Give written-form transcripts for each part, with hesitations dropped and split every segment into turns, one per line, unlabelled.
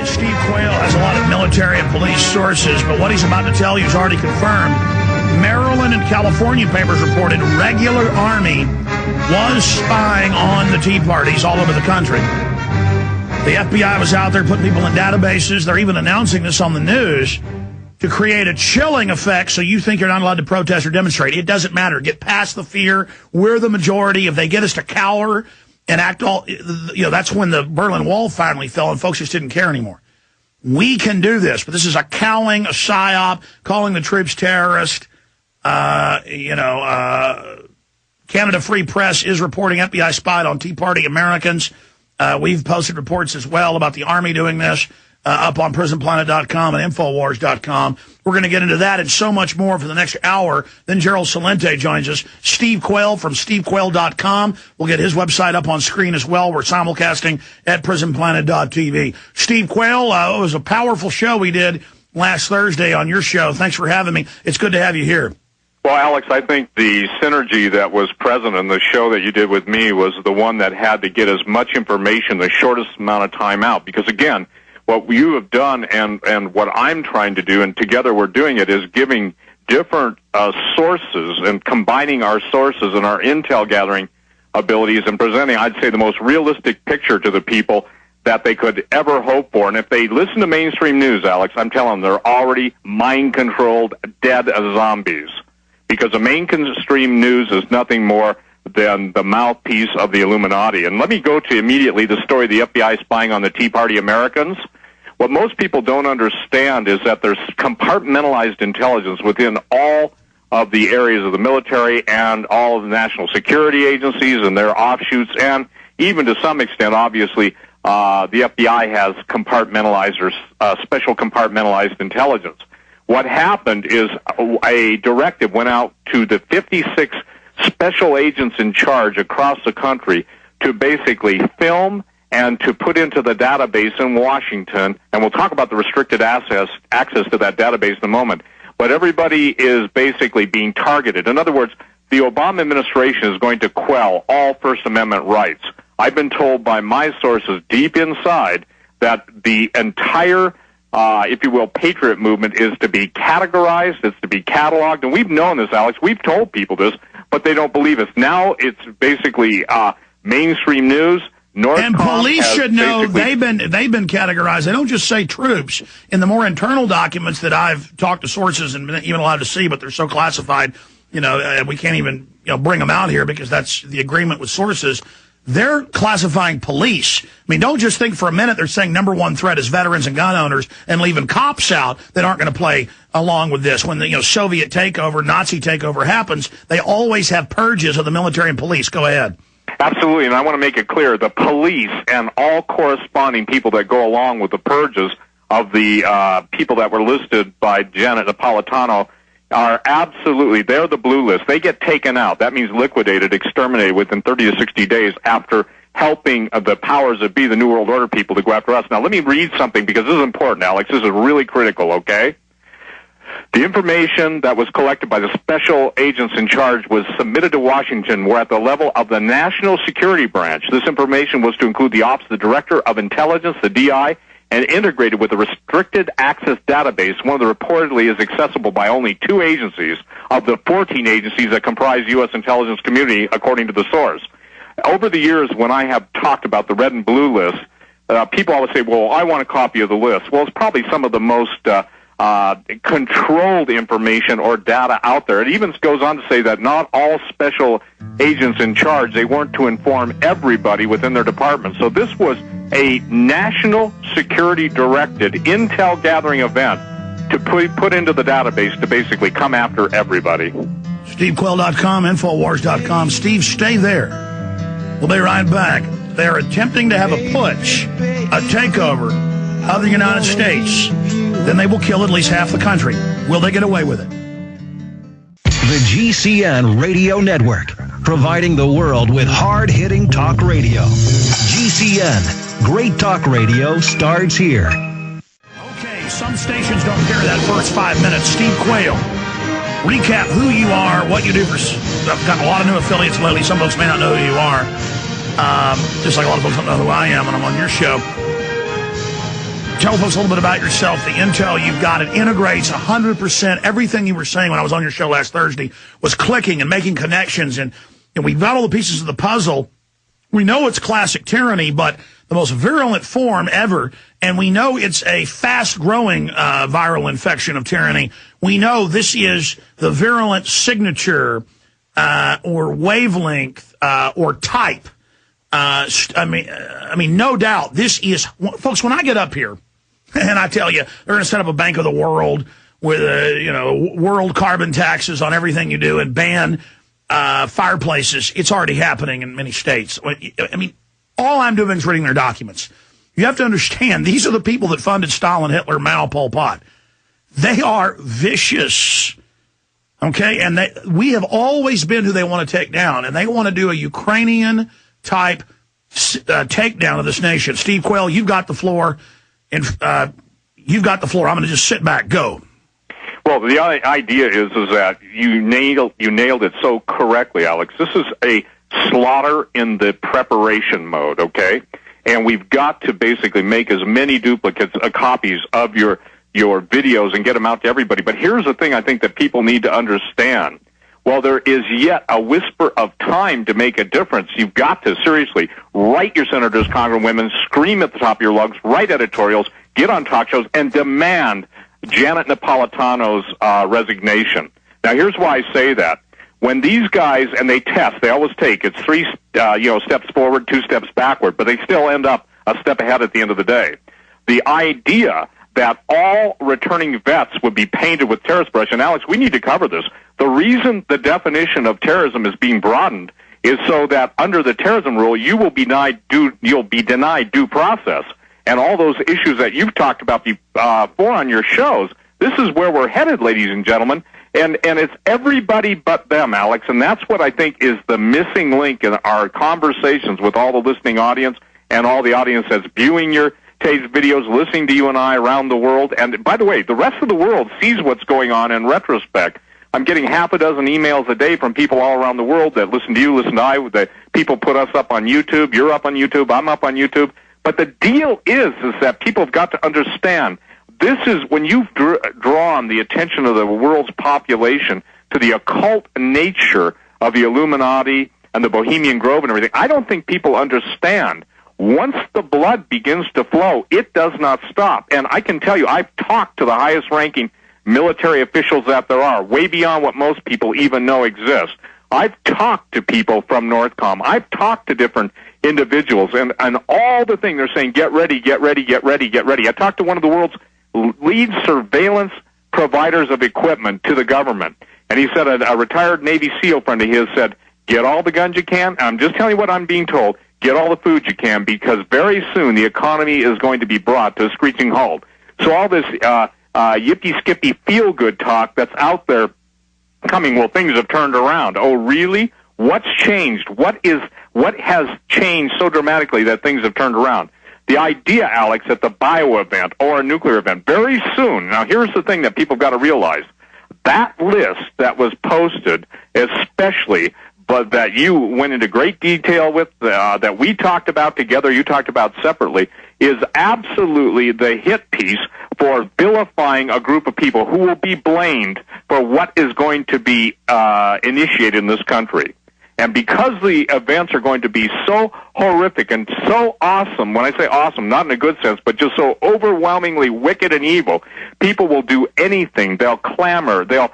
right, Steve Quayle has a lot of military and police sources, but what he's about to tell you is already confirmed. Maryland and California papers reported regular Army was spying on the Tea Parties all over the country. The FBI was out there putting people in databases. They're even announcing this on the news to create a chilling effect so you think you're not allowed to protest or demonstrate. It doesn't matter. Get past the fear. We're the majority. If they get us to cower and act all, that's when the Berlin Wall finally fell and folks just didn't care anymore. We can do this, but this is a cowing, a psyop, calling the troops terrorist. Canada Free Press is reporting FBI spied on Tea Party Americans. We've posted reports as well about the Army doing this up on prisonplanet.com and Infowars.com. We're going to get into that and so much more for the next hour. Then Gerald Celente joins us. Steve Quayle from stevequayle.com. We'll get his website up on screen as well. We're simulcasting at prisonplanet.tv. Steve Quayle, it was a powerful show we did last Thursday on your show. Thanks for having me. It's good to have you here.
Well, Alex, I think the synergy that was present in the show that you did with me was the one that had to get as much information the shortest amount of time out. Because, again, what you have done and what I'm trying to do, and together we're doing it, is giving different sources and combining our sources and our intel gathering abilities and presenting, I'd say, the most realistic picture to the people that they could ever hope for. And if they listen to mainstream news, Alex, I'm telling them they're already mind-controlled, dead as zombies. Because the mainstream news is nothing more than the mouthpiece of the Illuminati. And let me go to immediately the story of the FBI spying on the Tea Party Americans. What most people don't understand is that there's compartmentalized intelligence within all of the areas of the military and all of the national security agencies and their offshoots, and even to some extent, obviously, the FBI has compartmentalized or special compartmentalized intelligence. What happened is a directive went out to the 56 special agents in charge across the country to basically film and to put into the database in Washington, and we'll talk about the restricted access to that database in a moment, but everybody is basically being targeted. In other words, the Obama administration is going to quell all First Amendment rights. I've been told by my sources deep inside that the entire if you will, patriot movement is to be categorized, it's to be cataloged, and we've known this, Alex. We've told people this, but they don't believe us. Now it's basically mainstream news.
And police should know they've been categorized. They don't just say troops. In the more internal documents that I've talked to sources and been even allowed to see, but they're so classified, we can't even bring them out here because that's the agreement with sources. They're classifying police. I mean, don't just think for a minute they're saying number one threat is veterans and gun owners and leaving cops out that aren't going to play along with this. When the Soviet takeover, Nazi takeover happens, they always have purges of the military and police. Go ahead.
Absolutely, and I want to make it clear, the police and all corresponding people that go along with the purges of the people that were listed by Janet Napolitano are absolutely, they're the blue list. They get taken out. That means liquidated, exterminated within 30 to 60 days after helping the powers that be, the New World Order people, to go after us. Now, let me read something because this is important, Alex. This is really critical, okay? The information that was collected by the special agents in charge was submitted to Washington. We're at the level of the National Security Branch. This information was to include the Office of the Director of Intelligence, the DI, and integrated with a restricted access database, one of the reportedly is accessible by only 2 agencies of the 14 agencies that comprise U.S. intelligence community, according to the source. Over the years, when I have talked about the red and blue list, people always say, well, I want a copy of the list. Well, it's probably some of the most controlled information or data out there. It even goes on to say that not all special agents in charge, they weren't to inform everybody within their department. So this was a national security directed intel gathering event to put into the database to basically come after everybody.
SteveQuayle.com, Infowars.com. Steve, stay there. We'll be right back. They're attempting to have a putsch, a takeover of the United States. Then they will kill at least half the country. Will they get away with it?
The GCN Radio Network, providing the world with hard-hitting talk radio. GCN. Great talk radio starts here.
Okay, some stations don't carry that first 5 minutes. Steve Quayle, recap who you are, what you do for... I've got a lot of new affiliates lately. Some folks may not know who you are. Just like a lot of folks don't know who I am when I'm on your show. Tell tell folks a little bit about yourself, the intel you've got. It integrates 100%. Everything you were saying when I was on your show last Thursday was clicking and making connections. And we've got all the pieces of the puzzle. We know it's classic tyranny, but the most virulent form ever. And we know it's a fast-growing viral infection of tyranny. We know this is the virulent signature or wavelength or type. I mean, no doubt, this is, folks, when I get up here and I tell you they're going to set up a Bank of the World with, world carbon taxes on everything you do and ban fireplaces, it's already happening in many states. I mean, all I'm doing is reading their documents. You have to understand, these are the people that funded Stalin, Hitler, Mao, Pol Pot. They are vicious. Okay, and we have always been who they want to take down, and they want to do a Ukrainian-type takedown of this nation. Steve Quayle, you've got the floor, and you've got the floor. I'm going to just sit back. Go.
Well, the idea is that you nailed it so correctly, Alex. This is a slaughter in the preparation mode, okay? And we've got to basically make as many duplicates, copies of your videos and get them out to everybody. But here's the thing I think that people need to understand. While there is yet a whisper of time to make a difference, you've got to seriously write your senators, congresswomen, scream at the top of your lungs, write editorials, get on talk shows, and demand Janet Napolitano's resignation. Now, here's why I say that. When these guys, and they test, they always take, it's 3 steps forward, 2 steps backward, but they still end up a step ahead at the end of the day. The idea that all returning vets would be painted with terrorist brush, and Alex, we need to cover this. The reason the definition of terrorism is being broadened is so that under the terrorism rule, you'll be denied due process. And all those issues that you've talked about before on your shows, this is where we're headed, ladies and gentlemen. And it's everybody but them, Alex, and that's what I think is the missing link in our conversations with all the listening audience and all the audience that's viewing your tapes, videos, listening to you and I around the world. And by the way, the rest of the world sees what's going on in retrospect. I'm getting half a dozen emails a day from people all around the world that listen to you, listen to I, that people put us up on YouTube, you're up on YouTube, I'm up on YouTube. But the deal is that people have got to understand this is when you've drawn the attention of the world's population to the occult nature of the Illuminati and the Bohemian Grove and everything. I don't think people understand. Once the blood begins to flow, it does not stop. And I can tell you, I've talked to the highest-ranking military officials that there are, way beyond what most people even know exists. I've talked to people from Northcom. I've talked to different individuals, and all the thing they're saying, get ready, get ready, get ready, get ready. I talked to one of the world's lead surveillance providers of equipment to the government, and he said a retired Navy SEAL friend of his said, get all the guns you can. I'm just telling you what I'm being told. Get all the food you can, because very soon the economy is going to be brought to a screeching halt. So all this yippee-skippy feel-good talk that's out there coming, well, things have turned around. Oh, really? What's changed? What has changed so dramatically that things have turned around? The idea, Alex, at the bio event or a nuclear event, very soon, now here's the thing that people have got to realize, that list that was posted, especially, but that you went into great detail with, that we talked about together, you talked about separately, is absolutely the hit piece for vilifying a group of people who will be blamed for what is going to be initiated in this country. And because the events are going to be so horrific and so awesome, when I say awesome, not in a good sense, but just so overwhelmingly wicked and evil, people will do anything. They'll clamor. They'll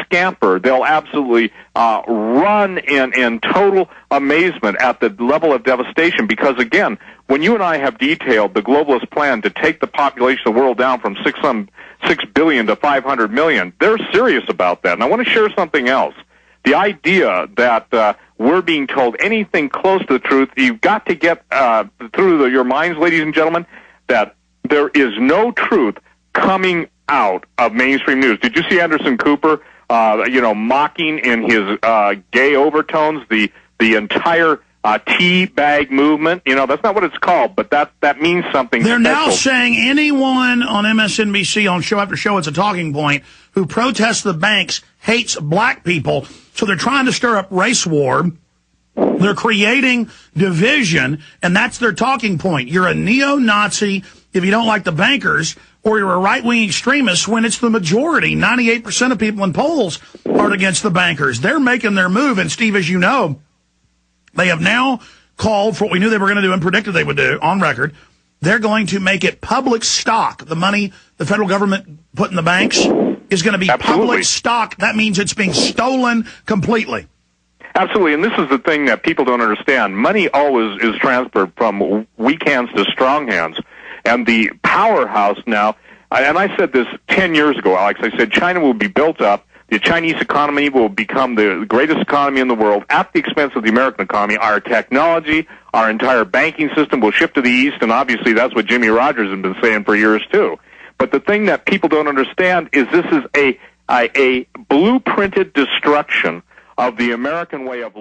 scamper. They'll absolutely run in total amazement at the level of devastation. Because, again, when you and I have detailed the globalist plan to take the population of the world down from 6 billion to 500 million, they're serious about that. And I want to share something else. The idea that we're being told anything close to the truth, you've got to get through your minds, ladies and gentlemen, that there is no truth coming out of mainstream news. Did you see Anderson Cooper, mocking in his gay overtones the entire tea bag movement? That's not what it's called, but that means something.
They're
special.
now saying anyone on MSNBC on show after show, it's a talking point, who protests the banks hates black people. So they're trying to stir up race war. They're creating division, and that's their talking point. You're a neo-Nazi. if you don't like the bankers or you're a right-wing extremist when it's the majority. 98% of people in polls are against the bankers. They're making their move. And, Steve, as you know, they have now called for what we knew they were going to do and predicted they would do on record. They're going to make it public stock. The money the federal government put in the banks is going to be public stock. That means it's being stolen completely.
Absolutely, and this is the thing that people don't understand. Money always is transferred from weak hands to strong hands. And the powerhouse now, and I said this 10 years ago, Alex, I said China will be built up. The Chinese economy will become the greatest economy in the world at the expense of the American economy. Our technology, our entire banking system will shift to the east, and obviously that's what Jimmy Rogers has been saying for years, too. But the thing that people don't understand is this is a blueprinted destruction of the American way of life.